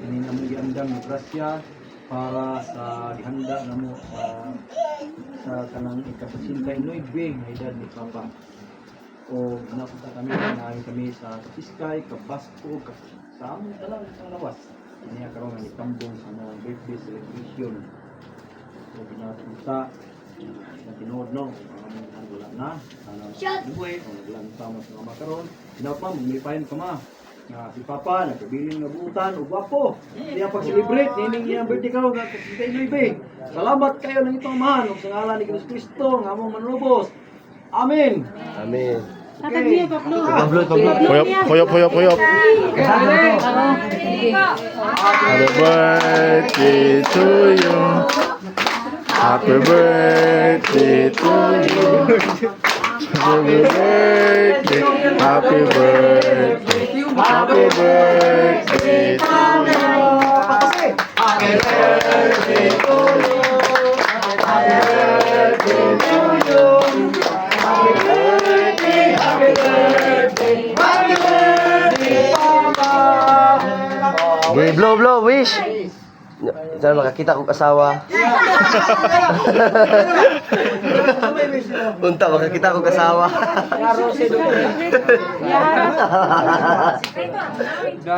Ini namo giandam nga grasya para sa gihanda namo sa kanang ika-89 nga edad ni Papa. O napunta kami sa Kapiskay, Kabasko, sa among talang sa lawas. Niya karon nga itambong sa mga birthday celebration. So pinapunta na tinuod no, wala na. Buhay, o naglanta mo sa mga makaron. Pinapa, maglipayan ka ma. Nga si Papa, nagkabiling nga buutan, o gwapo. Diya pag-celebrate, nining niyang birthday karon nga 89. Salamat kayo ng itong amahan, o sa ngalan ni Jesus Cristo, nga among manlubos. Amen. Amen. Tatagniya, Pablo. Koyop. Happy birthday to you. Happy birthday to you. Happy birthday. Happy birthday. Happy birthday to you. Happy birthday to you. Happy birthday to you. Happy birthday. Happy birthday. Happy birthday, Papa. Blow, wish. Sana makakita kong asawa. Unta makakita kong asawa. Sa